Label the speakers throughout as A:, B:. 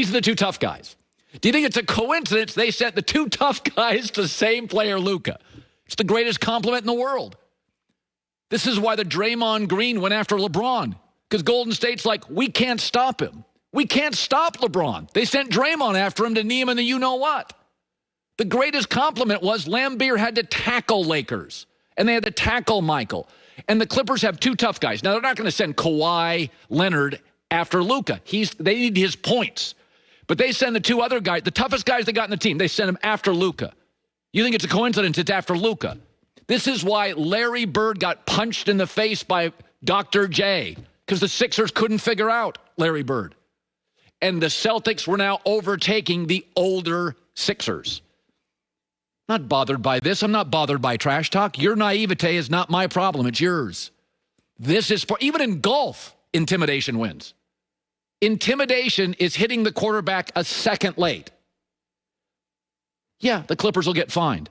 A: These are the two tough guys. Do you think it's a coincidence they sent the two tough guys to the same player, Luka? It's the greatest compliment in the world. This is why the Draymond Green went after LeBron, because Golden State's like, we can't stop him. We can't stop LeBron. They sent Draymond after him to knee him in the you-know-what. The greatest compliment was Lambeer had to tackle Lakers, and they had to tackle Michael. And the Clippers have two tough guys. Now, they're not going to send Kawhi Leonard after Luka. They need his points. But they send the two other guys, the toughest guys they got in the team, they send them after Luka. You think it's a coincidence it's after Luka? This is why Larry Bird got punched in the face by Dr. J, because the Sixers couldn't figure out Larry Bird. And the Celtics were now overtaking the older Sixers. Not bothered by this. I'm not bothered by trash talk. Your naivete is not my problem. It's yours. This is, even in golf, intimidation wins. Intimidation is hitting the quarterback a second late. Yeah, the Clippers will get fined.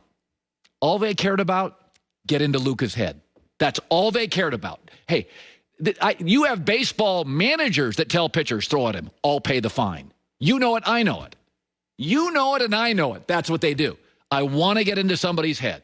A: All they cared about, get into Luka's head. That's all they cared about. Hey, you have baseball managers that tell pitchers, throw at him, I'll pay the fine. You know it, I know it. You know it and I know it. That's what they do. I want to get into somebody's head.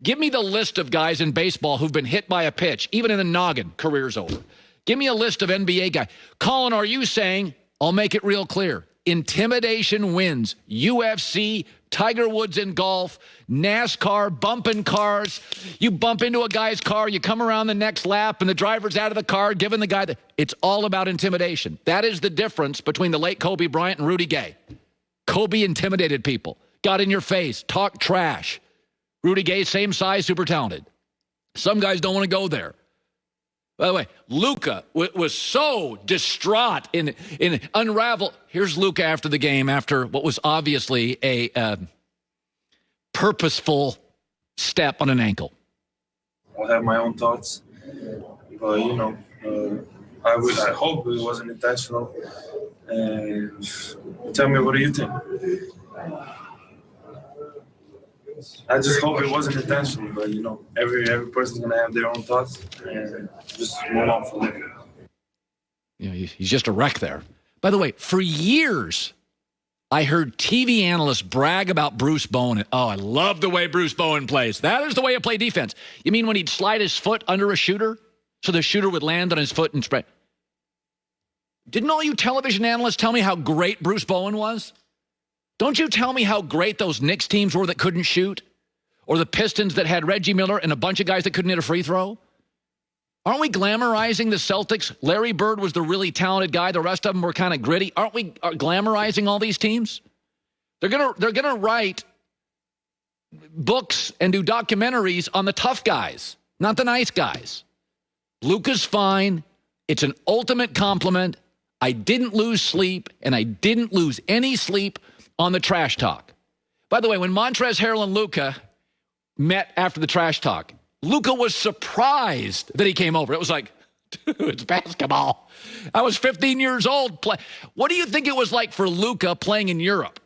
A: Give me the list of guys in baseball who've been hit by a pitch, even in the noggin, career's over. Give me a list of NBA guys. Colin, are you saying, I'll make it real clear, intimidation wins? UFC, Tiger Woods in golf, NASCAR, bumping cars. You bump into a guy's car, you come around the next lap, and the driver's out of the car, giving the guy it's all about intimidation. That is the difference between the late Kobe Bryant and Rudy Gay. Kobe intimidated people, got in your face, talked trash. Rudy Gay, same size, super talented. Some guys don't want to go there. By the way, Luka was so distraught in unravel. Here's Luka after the game, after what was obviously a purposeful step on an ankle.
B: I have my own thoughts, but I hope it wasn't intentional. And tell me, what do you think? I just hope it wasn't intentional, but every person's gonna have their own thoughts, and just move on from there.
A: He's just a wreck there. By the way, for years, I heard TV analysts brag about Bruce Bowen. Oh, I love the way Bruce Bowen plays. That is the way he played defense. You mean when he'd slide his foot under a shooter, so the shooter would land on his foot and spread? Didn't all you television analysts tell me how great Bruce Bowen was? Don't you tell me how great those Knicks teams were that couldn't shoot? Or the Pistons that had Reggie Miller and a bunch of guys that couldn't hit a free throw? Aren't we glamorizing the Celtics? Larry Bird was the really talented guy. The rest of them were kind of gritty. Aren't we glamorizing all these teams? They're gonna write books and do documentaries on the tough guys, not the nice guys. Luka's fine. It's an ultimate compliment. I didn't lose sleep, and I didn't lose any sleep on the trash talk. By the way, when Montrezl Harrell and Luka met after the trash talk, Luka was surprised that he came over. It was like, dude, it's basketball. I was 15 years old. What do you think it was like for Luka playing in Europe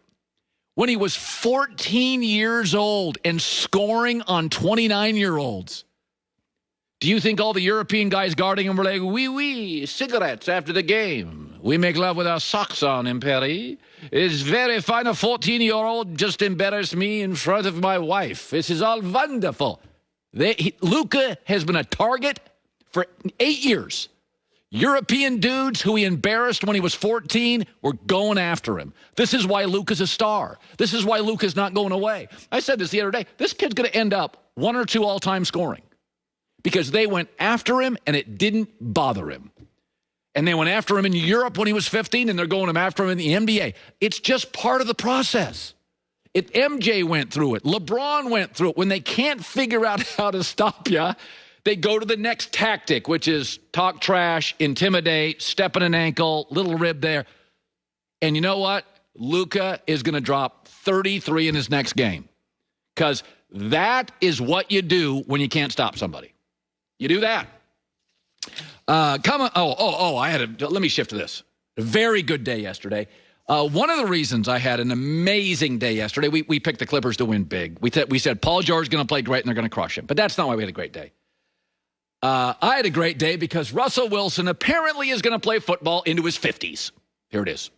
A: when he was 14 years old and scoring on 29-year-olds? Do you think all the European guys guarding him were like, oui, cigarettes after the game? We make love with our socks on in Paris. It's very fine. A 14-year-old just embarrassed me in front of my wife. This is all wonderful. Luka has been a target for 8 years. European dudes who he embarrassed when he was 14 were going after him. This is why Luka's a star. This is why Luka's not going away. I said this the other day. This kid's going to end up 1 or 2 all-time scoring because they went after him and it didn't bother him. And they went after him in Europe when he was 15, and they're going after him in the NBA. It's just part of the process. MJ went through it. LeBron went through it. When they can't figure out how to stop you, they go to the next tactic, which is talk trash, intimidate, step on an ankle, little rib there. And you know what? Luka is going to drop 33 in his next game because that is what you do when you can't stop somebody. You do that. Come on. Let me shift to this. A very good day yesterday. One of the reasons I had an amazing day yesterday, we picked the Clippers to win big. We said Paul George is going to play great and they're going to crush him. But that's not why we had a great day. I had a great day because Russell Wilson apparently is going to play football into his 50s. Here it is.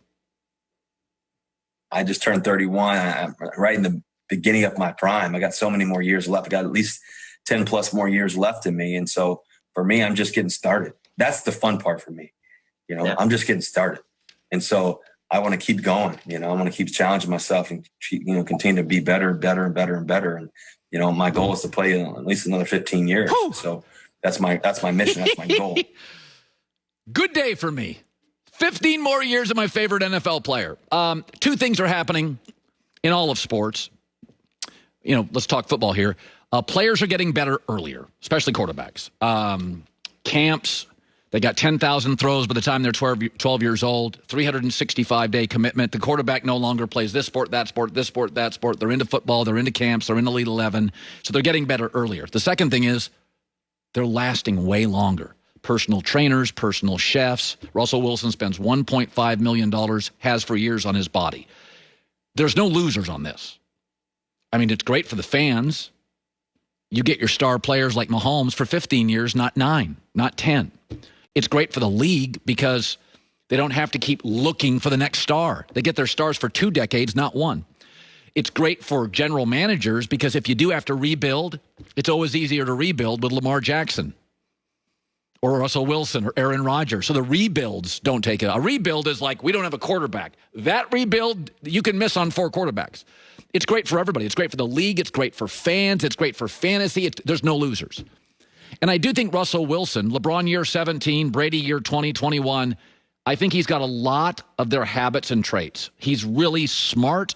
C: I just turned 31. I'm right in the beginning of my prime. I got so many more years left. I got at least 10 plus more years left in me. And so for me, I'm just getting started. That's the fun part for me. I'm just getting started. And so I want to keep going. I want to keep challenging myself and, continue to be better, better, and better, and better. And, my goal is to play at least another 15 years. Whew. So that's my mission. That's my goal.
A: Good day for me. 15 more years of my favorite NFL player. Two things are happening in all of sports. Let's talk football here. Players are getting better earlier, especially quarterbacks. Camps, they got 10,000 throws by the time they're 12 years old, 365-day commitment. The quarterback no longer plays this sport, that sport, this sport, that sport. They're into football. They're into camps. They're in Elite 11. So they're getting better earlier. The second thing is they're lasting way longer. Personal trainers, personal chefs. Russell Wilson spends $1.5 million, has for years, on his body. There's no losers on this. I mean, it's great for the fans. You get your star players like Mahomes for 15 years, not 9, not 10. It's great for the league because they don't have to keep looking for the next star. They get their stars for 2 decades, not 1. It's great for general managers because if you do have to rebuild, it's always easier to rebuild with Lamar Jackson or Russell Wilson or Aaron Rodgers. So the rebuilds don't take it. A rebuild is like, we don't have a quarterback. That rebuild, you can miss on 4 quarterbacks. It's great for everybody. It's great for the league. It's great for fans. It's great for fantasy. There's no losers. And I do think Russell Wilson, LeBron year 17, Brady year 2021, I think he's got a lot of their habits and traits. He's really smart.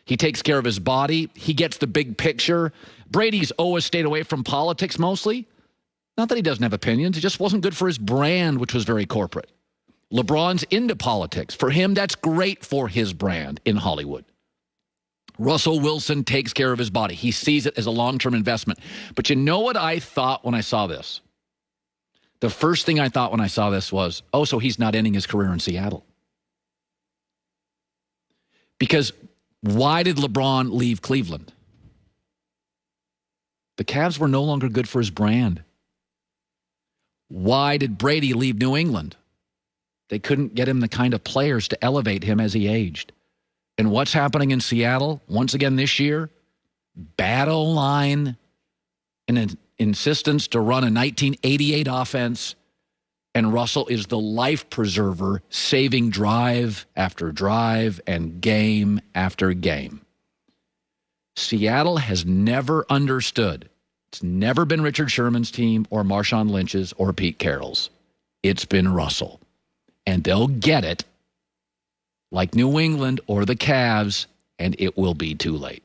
A: He takes care of his body. He gets the big picture. Brady's always stayed away from politics mostly. Not that he doesn't have opinions. It just wasn't good for his brand, which was very corporate. LeBron's into politics. For him, that's great for his brand in Hollywood. Russell Wilson takes care of his body. He sees it as a long-term investment. But you know what I thought when I saw this? The first thing I thought when I saw this was, so he's not ending his career in Seattle. Because why did LeBron leave Cleveland? The Cavs were no longer good for his brand. Why did Brady leave New England? They couldn't get him the kind of players to elevate him as he aged. And what's happening in Seattle once again this year? Bad O-line and an insistence to run a 1988 offense. And Russell is the life preserver, saving drive after drive and game after game. Seattle has never understood. It's never been Richard Sherman's team or Marshawn Lynch's or Pete Carroll's. It's been Russell. And they'll get it like New England or the Cavs, and it will be too late.